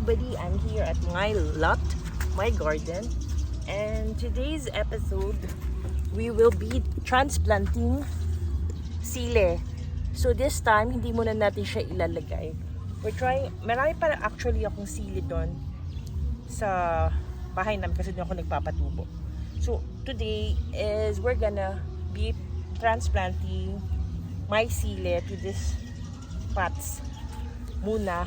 everybody, I'm here at my lot, my garden, and today's episode we will be transplanting sile. So this time hindi muna natin siya ilalagay. We're trying, marami pa actually akong sili doon sa bahay namin kasi doon ako nagpapatubo. So today is we're gonna be transplanting my sile to this pots muna.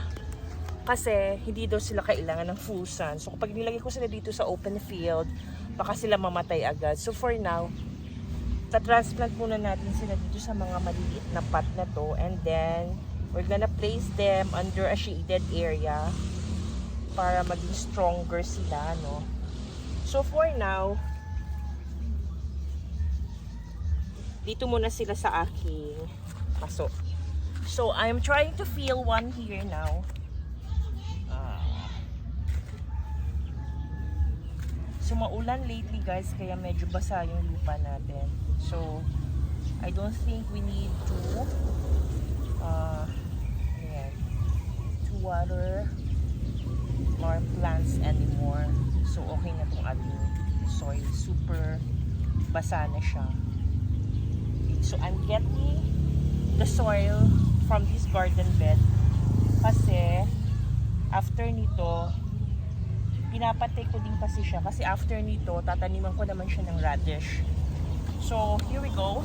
Kasi hindi daw sila kailangan ng full sun. So kapag nilagay ko sila dito sa open field, baka sila mamatay agad. So for now, ta-transplant muna natin sila dito sa mga maliliit na pot na to. And then, we're gonna place them under a shaded area para maging stronger sila, no? So for now, dito muna sila sa aking paso. So I'm trying to fill one here now. So maulan lately guys, kaya medyo basa yung lupa natin. So I don't think we need to water our plants anymore. So okay na tong ating soil, super basa na siya. So I'm getting the soil from this garden bed kasi after nito pinapatay ko din kasi siya kasi after nito tataniman ko naman siya ng radish. So here we go.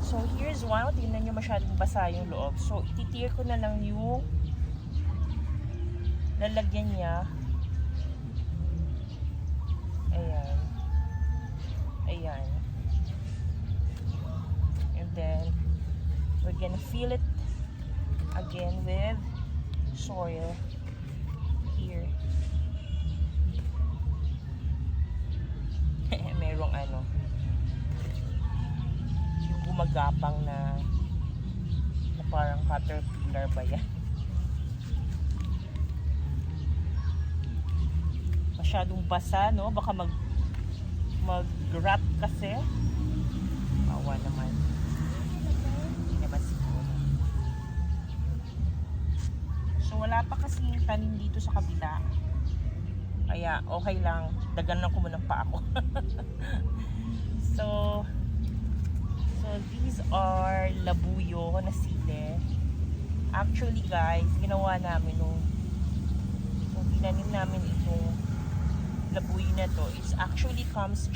So here's one. Tingnan nyo, masyadong basa yung loob. So ititier ko na lang yung lalagyan niya. Ayan. Ayan. And then we're gonna fill it again with soil here. Merong yung gumagapang na parang caterpillar ba yan? Masyadong basa, no? Baka mag-rot kasi. Awa naman. Hindi naman siguro. So wala pa kasi yung tanim dito sa kabila. Kaya okay lang, daganan ko muna pa ako. so these are labuyo na sile. Actually guys, ginawa namin nung tinanim namin itong labuyo na to, it actually comes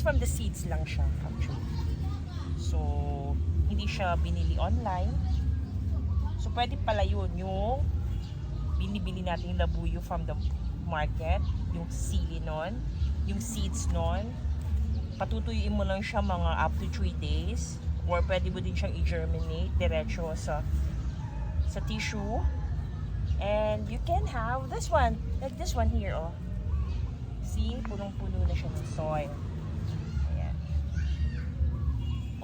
from the seeds lang siya actually. So hindi siya binili online. So pwede pala yun yung binibili natin yung labuyo from the market, yung sili nun, yung seeds nun. Patutuyuin mo lang siya mga up to 3 days, or pwede mo din siyang i-germinate diretso sa tissue. And you can have this one, like this one here, oh. See, punong-puno na siya ng soil. Ayan.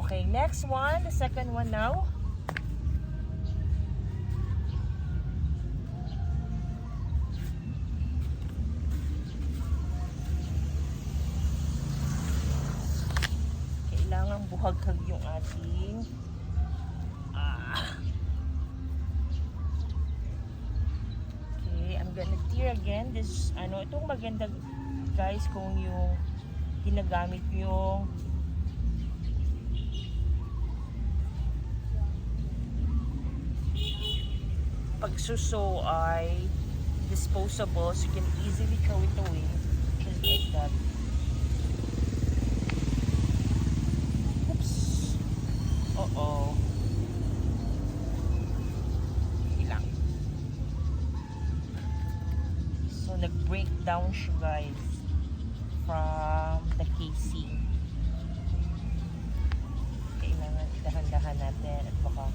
Okay, next one, the second one now. Buhaghag yung ating okay, I'm gonna tear again this itong maganda guys kung yung ginagamit yung pagsuso ay disposable, so you can easily throw it away just like that. Oo. Ilang. So, nag-break down siya guys from the casing. Kailangan dahan-dahan natin at baka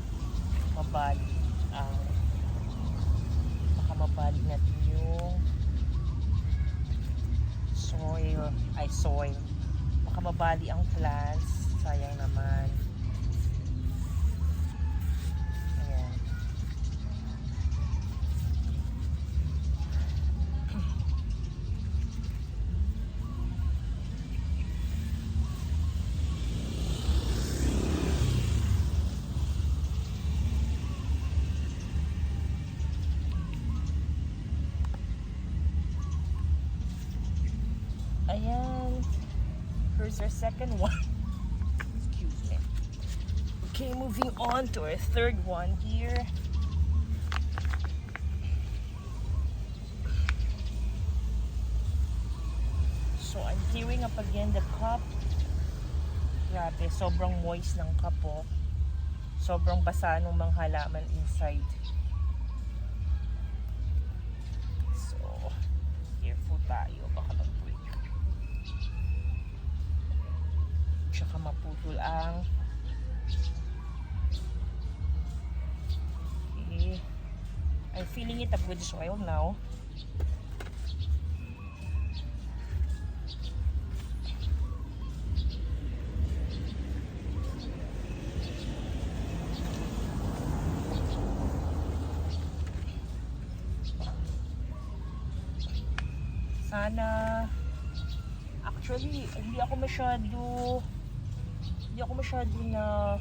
mabali natin yung soil. Baka mabali ang plants. Sayang naman. Ayan. Here's our second one. Excuse me. Okay, moving on to our third one here. So I'm tearing up again the cup. Grabe, sobrang moist ng cup po. Sobrang basa ng mga halaman inside. So, careful tayo. Baka mag-break. Tsaka maputol ang okay. I'm filling it up with soil now. Sana actually hindi ako masyado na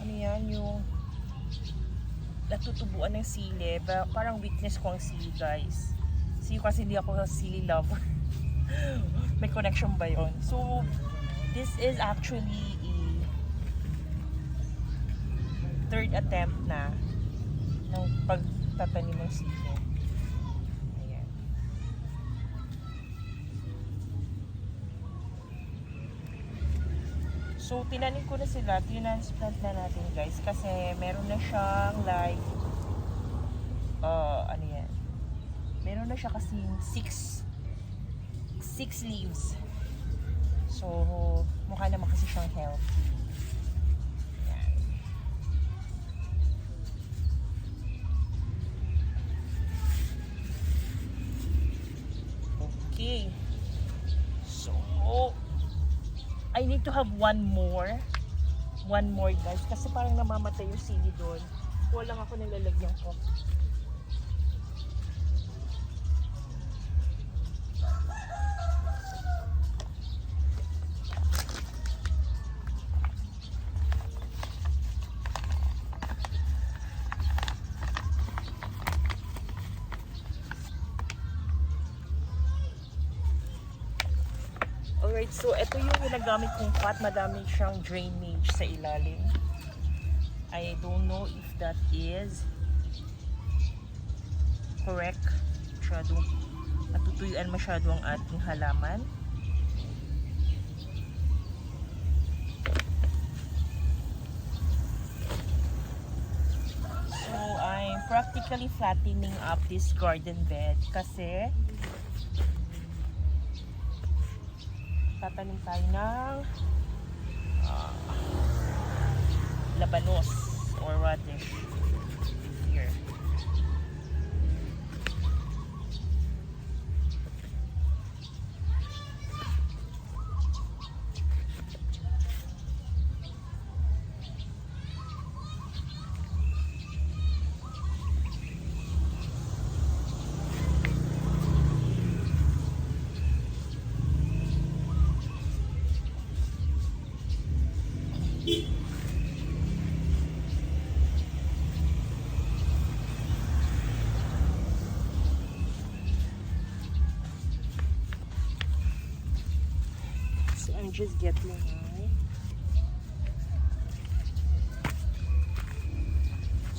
ano yan yung natutubuan ng sili. Parang weakness ko ang sili, guys. Kasi hindi ako sili lover. May connection ba yun? So this is actually a third attempt na ng pagtatanim ng sili. So, tinanim ko na sila, transplant na natin, guys, kasi meron na siyang like ano yan, meron na siya kasing 6 leaves. So, mukha naman kasi siyang healthy. Yan. Okay. So, I need to have one more guys, kasi parang namamatay yung sili doon. Walang ako nilalagyan ko. Alright, so ito yung ginagamit kong pot. Madami siyang drainage sa ilalim. I don't know if that is correct. Natutuyuan masyado ang ating halaman. So, I'm practically flattening up this garden bed kasi tatanim tayo ng labanos or radish here. So I'm just getting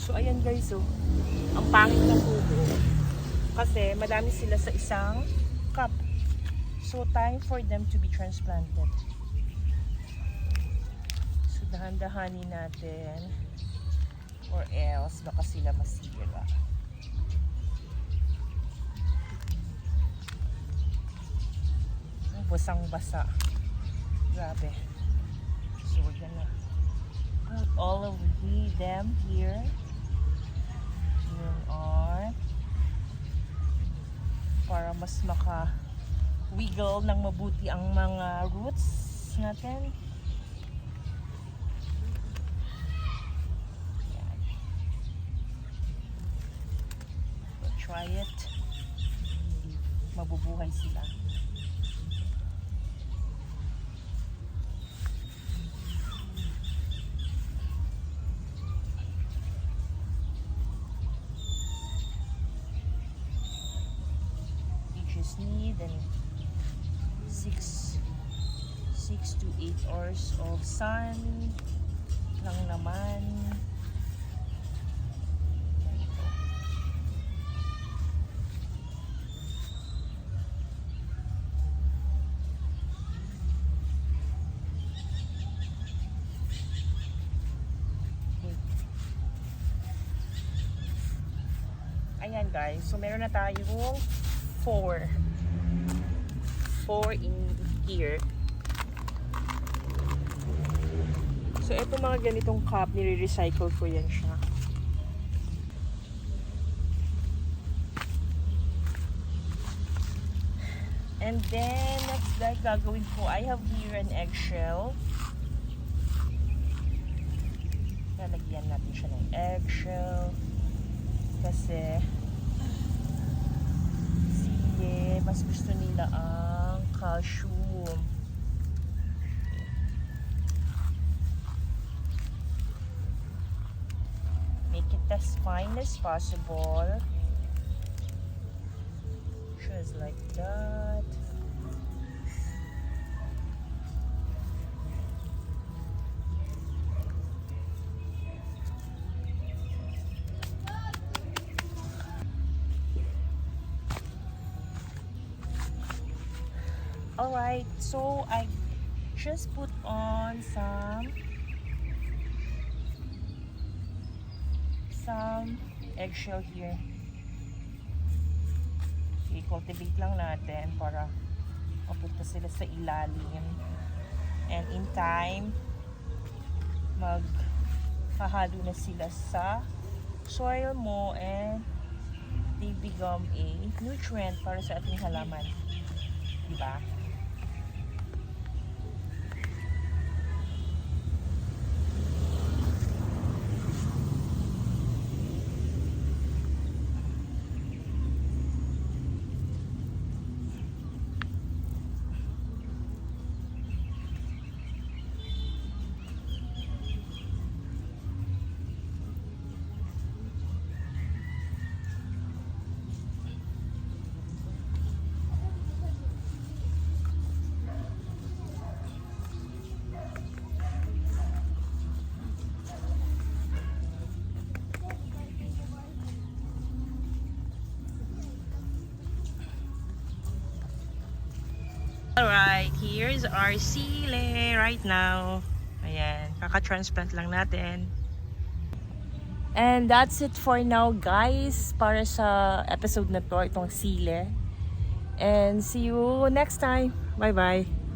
So ayan guys, oh. Ang pangit ng tubo kasi madami sila sa isang cup. So time for them to be transplanted. So dahan-dahanin natin or else baka sila masira. Basang-basa. Grabe. So we're gonna put all of them here. Yun are para mas maka-wiggle ng mabuti ang mga roots natin. Yan. So try it. Mabubuhay sila. Need and 6 to 8 hours of sun lang naman. Ayan guys, so meron na tayong 4 in here. So ito mga ganitong cup, nire-recycle ko yan siya. And then next guys, gagawin ko, I have here an eggshell. Lalagyan natin siya ng eggshell. Kasi sige, mas gusto nila ang calcium. Make it as fine as possible. Just like that. Alright, so I just put on some eggshell here. I-cultivate lang natin para mapunta sila sa ilalim. And in time, maghahalo na sila sa soil mo and they become a nutrient para sa ating halaman. Diba? Alright, here's our sile right now. Ayan, kaka-transplant lang natin. And that's it for now guys, para sa episode na to, itong sile. And see you next time. Bye bye.